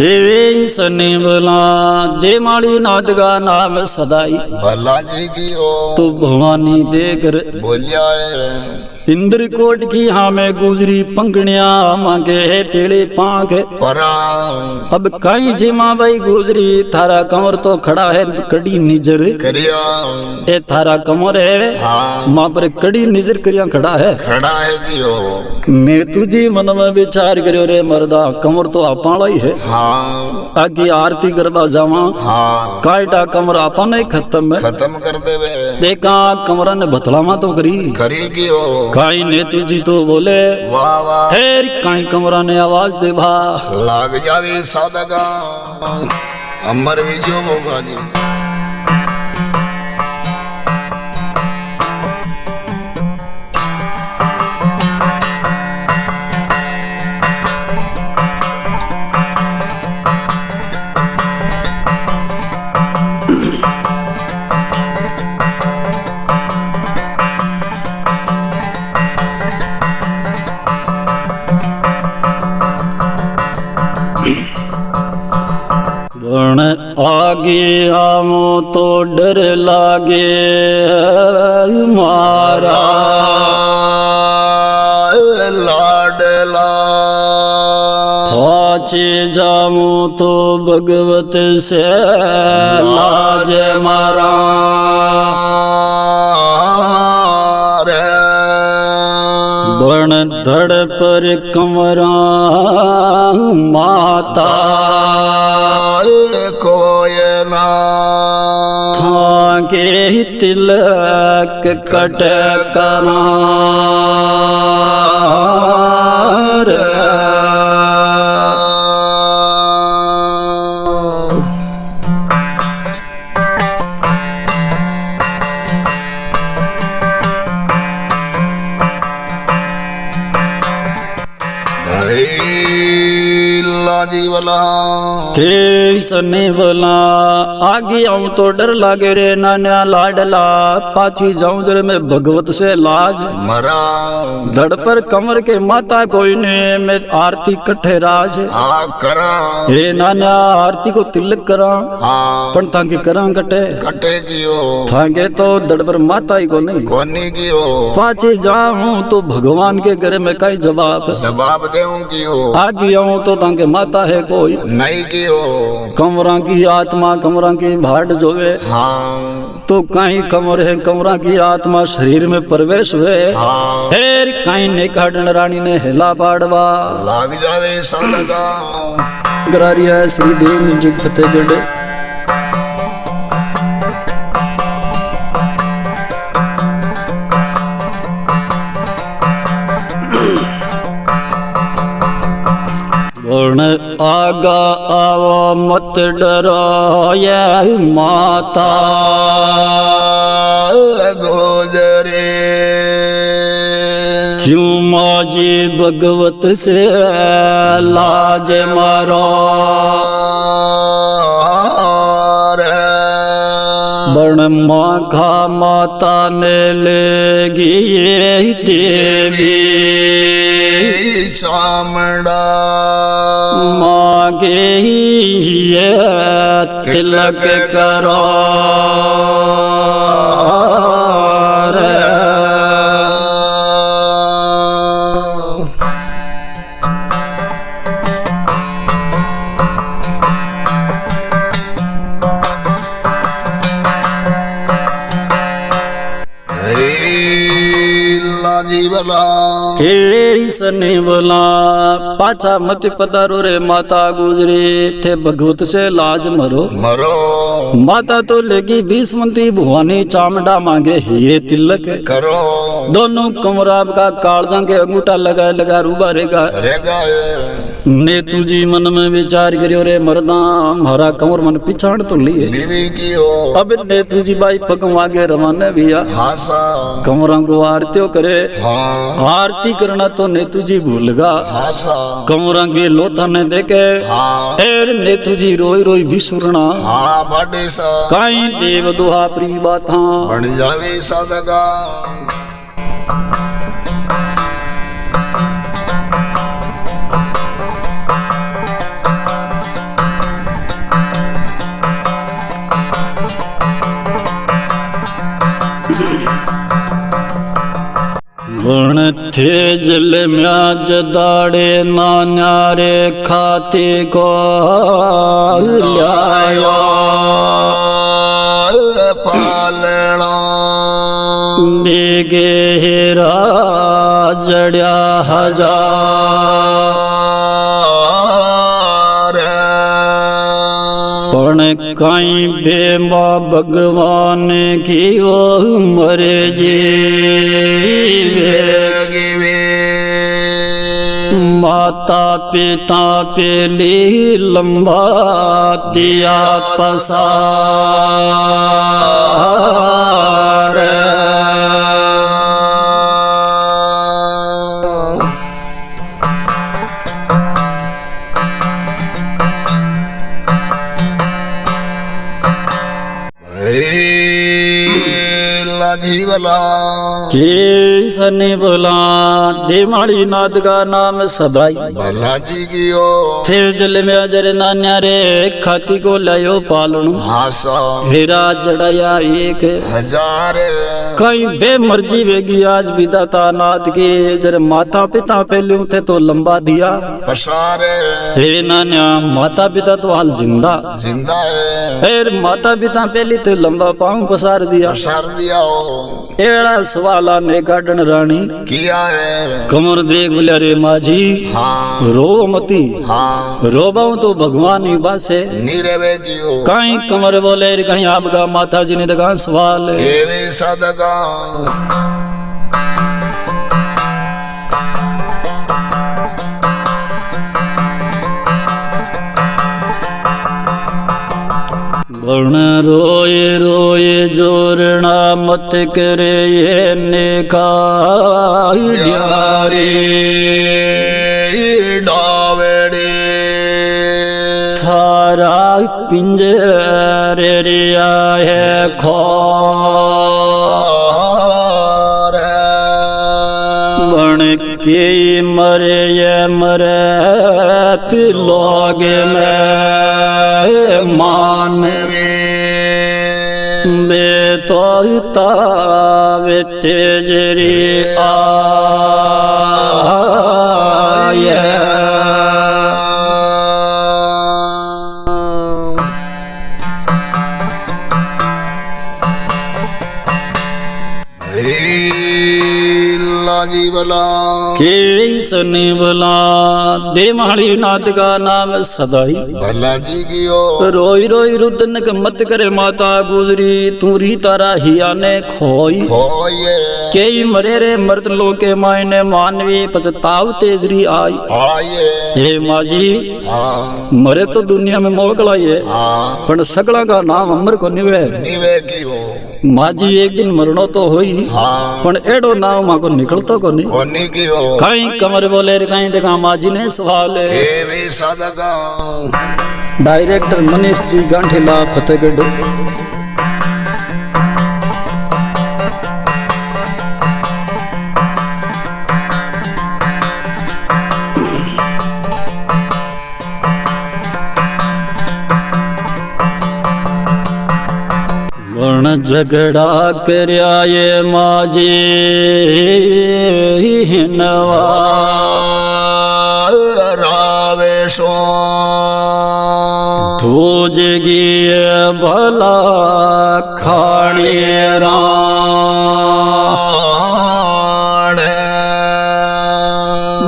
हे सने भला दे माड़ी नादगा नाम सदाई भला जी की ओ तो भवानी देकर बोलिया है इंद्र कोट की हाँ में गुजरी पंगड़िया मांगे है पेड़े पांख परा अब कहीं जिमा भाई गुजरी थारा कमर तो खड़ा है कड़ी निजर करिया ए थारा कमर है हाँ मां पर कड़ी निजर करिया खड़ा है खड़ा है कि ओ मैं तुझी मन में विचार करियो रे मर्दा कमर तो आपाला ही है हाँ आगे आरती करवा जावा हाँ कायटा कमर आपा नहीं खत्म है खत्म कर देवे देखा कमरा ने बतलावा तो करी करी की ओ काई नेतू जी तो बोले वाह वाह हेर काई कमरा ने आवाज दे भा लाग जावे सादगा अमर भी जो होगा जी बण आगे आवो तो डर लागे मारा लाडला पाछे जामो तो भगवत से लाज मारा बण धड़ पर कमरा माता कोयना थाके तिलक कट करा जी वाला के सने भला आगे आऊं तो डर लागे रे नान्या लाडला पाछी जाऊं जरे मैं भगवत से लाज मरा धड़ पर कमर के माता कोई ने मैं आरती कट्ठे राज हाँ करा हे नान्या आरती को तिलक करा हाँ पण थाके करा कटे कटे की ओ थाके तो धड़ पर माता ही को नहीं कोनी की ओ पाछे जाऊं तो भगवान के घर में कई जवाब जवाब देऊं की ओ आगे आऊं तो ताके माता है कोई नहीं की ओ कमरा की आत्मा कमरा की भाट जोवे हाँ तो कहीं कमर है कमरा की आत्मा शरीर में प्रवेश हुए हाँ फिर कहीं ने काटन रानी ने हिला पाड़वा लाग जावे सादगा गरारिया श्री देव म्यूजिक फतेहगढ़ आगा आवो मत डरो ये माता गोजरे क्यों माजी भगवत से लाज मारो बण माघा माता ने लेगी ये देवी चामड़ा मांगे ये तिलक करो के सने बोला पाछा मत पधारो रे माता गुजरे थे भगवत से लाज मरो मरो माता तो लेगी 20 मंत्री भुवानी चामड़ा मांगे ये तिलक करो दोनों कमराब का कालजा के अंगूठा लगा लगा रूबा रेगा ने तुझी मन में विचार करियो रे मर्दा हमारा कमर मन पिछाड़ तो लिए अब ने तुझी बाई पगम आगे रवाना भैया कमरा को आरतियों करे आरती करना तो ने तुझी भूलगा कमरा के लोथा ने देखे फिर ने तुझी रोई रोई बिसुरना काई देव दुहा प्री बात बन जावे सादगा गुण थे जल म्याज दाड़े नान्यारे खाते को लाया पालना बेगे हेरा जड़िया हजार पण काई बेमा भगवान की वो मरे जीवे माता पिता पेली लंबा दिया पसार जीवला के सने बोला देमाड़ी नाद का नाम सदाई भला जी गियो थे जल में अजर नान्या रे खाती को लायो पालणु हासा हेरा जड़ाया एक हजार कहीं बेमर्जी वेगी आज विदाता नाद के जर माता पिता पहले थे तो लंबा दिया पसारे हे नान्या माता पिता तो हाल जिंदा जिंदा है फिर माता पिता पहले तो लंबा पाँव पसार दिया पसार दिया हो एड़ा सवाला ने गार्डन रानी किया है कमर देख बोले रे माझी हाँ रो मती हाँ रोबाऊ तो भगवान ही बास है नीरवे जियो कहीं कमर बोले रे कहीं आपका माता जी ने दगा सवाल केवे सदगा वर्ण रोए रोए जोरना मत करे ये नेकारे डावेड़े थारा पिंजरे रिया है खार बन के मरे ये मरे लोग में मान बे तो तावे तेजरी आये जीवला के सने बला देमाड़ी नाद का नाम सदाई भला जी गियो रोई रोई रुदन के मत करे माता गुजरी तूरी तारा हिया ने खोई होए के मरे रे मर्द लोग के मायने मानवी पछताव तेजरी आई आए हे माजी हाँ मरे तो दुनिया में मोकला ये हाँ पण सगला का नाम अमर को निवे निवे गियो माजी एक दिन मरणो तो होई हाँ पण एडो नाम माको निकलतो को नहीं होनी गियो कहीं कमर बोले रे कहीं देखा माजी ने सवाल है केवे सदगा डायरेक्टर मनीष जी गांठीला फतेहगढ़ वर्ण झगड़ा करया ये माजी नवा रावेशो धूज गिए भला खाड़ी राण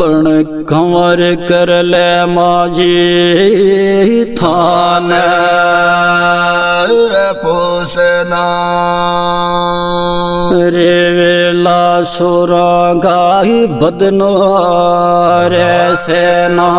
बण कंवर कर ले माजी थान पोसना रे वेला सुरा गाही बदनो रे सेना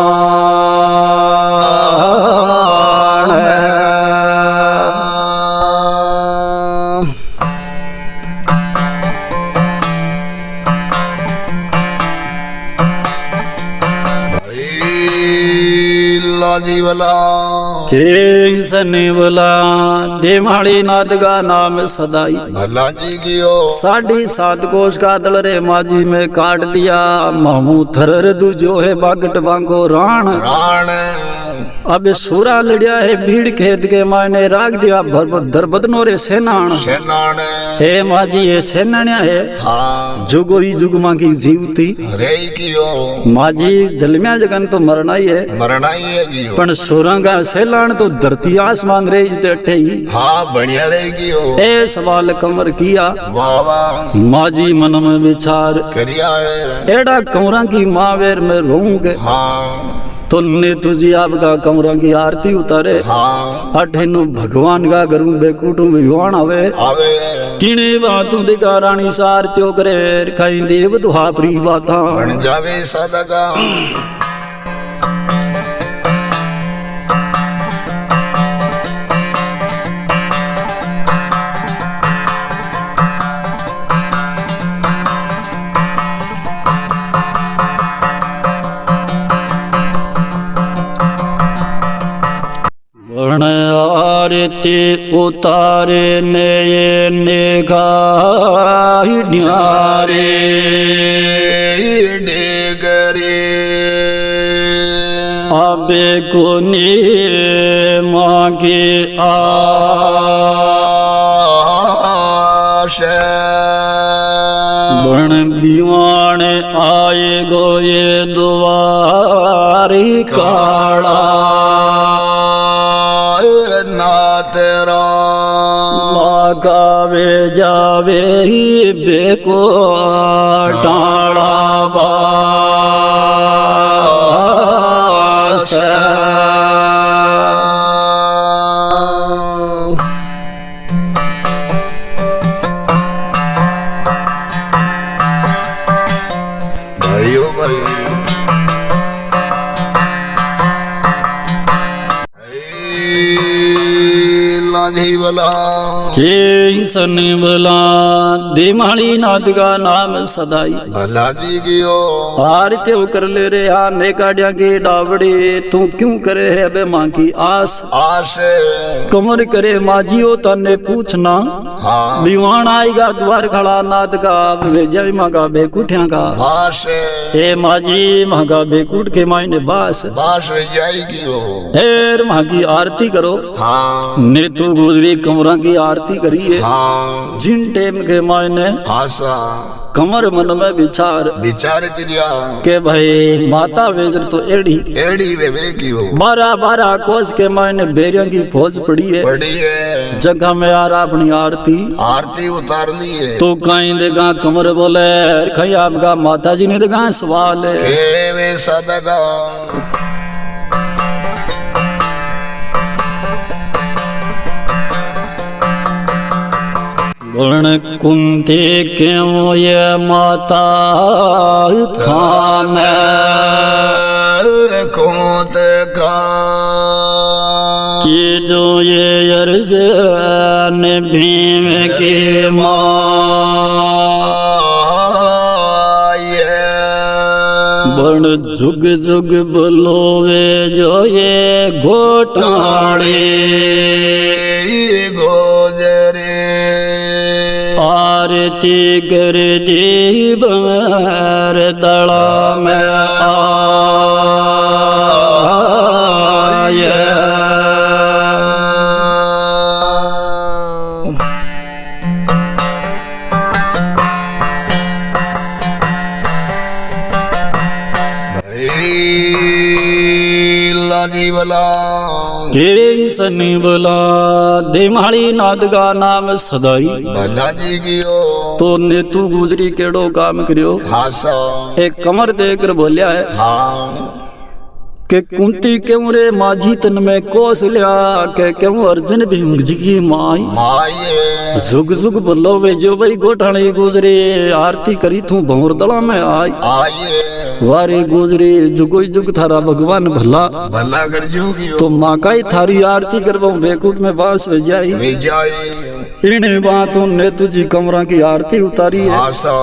जीवला के सने बला देमाड़ी नाद का नाम सदाई भला जी गियो 7.5 कोस का दल रे माजी में काट दिया मामू थरर दूजो है बागट बांगो राण राण अब सूरा लड़िया है भीड़ खेत के मायने राग दिया दरबदनो रे सेनान सेनान हे माजी ये सेनान्या है हाँ जुगो ही जुग मांगी जीवती रे कियो माजी जलम्या जगन तो मरना ही है मरना ही है कियो पण सुरंगा सेलान तो धरती आस मांग रही जटे ही हाँ बढ़िया रे कियो ए सवाल कमर किया वाह वाह माजी मन में विचार करिया है एड़ा कमरा की मावेर में रोऊंगे हाँ तो ने तुझी आपका कमरा की आरती उतारे हाँ अठेनु भगवान का करूं बेकूटू विवान आवे आवे किने बातों दिखा रानी सार चोकरे खाई देव दुहापरी बाता बन जावे सदगा बण आरती उतारे ने नेगाई न्यारे डेगरे आबे को ने मांगे आश बण दीवान आए गो ये दुआरी काला तेरा गावे जावे ही बेको टाड़ा बास भाइयों भाई लांझी बला के सनी बला दिमाली नाथ का नाम सदाई भला जी गियो आरती कर ले रे आने काटिया की डावड़ी तू क्यों करे है बे मां की आस आश कमर करे माजियो तने पूछना हाँ दीवान आएगा द्वार खड़ा नाथ का वे जय मां का बेकुठिया का बास हे माजी मां का बेकुट के मायने बास बास जाएगी हो हेर मां की आरती करो हाँ ने तू गुजरी कमरा की आरती करिए हाँ जिन टेम के मायने आशा कमर मन में विचार विचार क्रिया के भाई माता वेजर तो एड़ी एड़ी वे की हो 12 कोस के मायने बेरियों की फौज पड़ी है बड़ी है जगह में यार अपनी आरती आरती उतार ली है तो कहीं देगा कमर बोले कहीं आपका माता जी ने देगा सवाल है हे वे सदगा वर्ण कुंती क्यों ये माता थान कोत का कि जो ये अर्ज ने भीम के वर्ण जुग जुग बोलोवे जो ये घोटाले गोजरे आरती कर दीब मेर दड़ा में आए जीवला के सनी बोला देमाली नाद का नाम सदाई भला जी गियो तो ने तू गुजरी केड़ो काम करियो खासा एक कमर देकर बोलिया है हाँ के कुंती क्यों रे माझी तन में कोस लिया के क्यों अर्जुन भीम जी की माई माये जुग जुग बोलो वे जो भाई गोठाणी गुजरे आरती करी तू भंवर दला में आई आये वारे गुजरे जुगो जुग थारा भगवान भला भला कर जो गियो तो माँ का ही थारी आरती करवाऊं बेकुट में बांस वे जाई वे जाए इन्हें बातों ने तुझी कमरा की आरती उतारी है आशा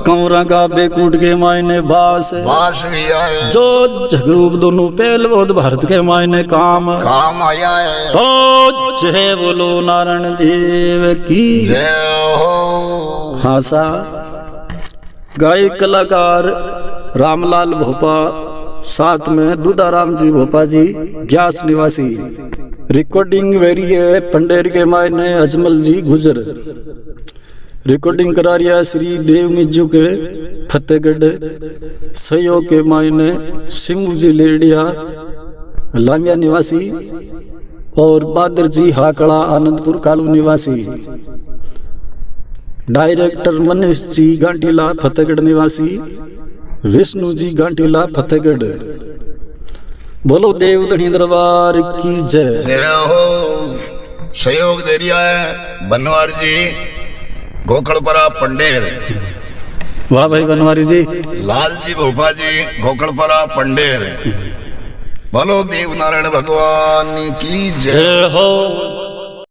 कमरा का बेकुट के मायने बास बास भी आए जो जगरूप दोनों पहल बोध भारत के मायने काम काम आया है तो जय बोलो नारायण देव की जय हो हासा गायक कलाकार रामलाल भोपा साथ में दूधाराम जी भोपा जी ग्यास निवासी। रिकॉर्डिंग वेरी है पंडेर के मायने अजमल जी गुजर। रिकॉर्डिंग करा रिया श्री देव मिज्जू के फतेहगढ़। सहयोग के मायने सिंह जी लेडिया लामिया निवासी और बहादुर जी हाकड़ा आनंदपुर कालू निवासी। डायरेक्टर मनीष जी गांटीला फतेहगढ़ निवासी। विष्णु जी गांटीला फतेहगढ़। बोलो देवधनी दरबार की जय। जय हो। सहयोग दे रिया है बनवार जी गोकड़परा पंडेर। वाह भाई बनवारी जी। लाल जी भोपा जी गोकड़परा पंडेर। बोलो देव नारायण भगवान की जय। जय हो।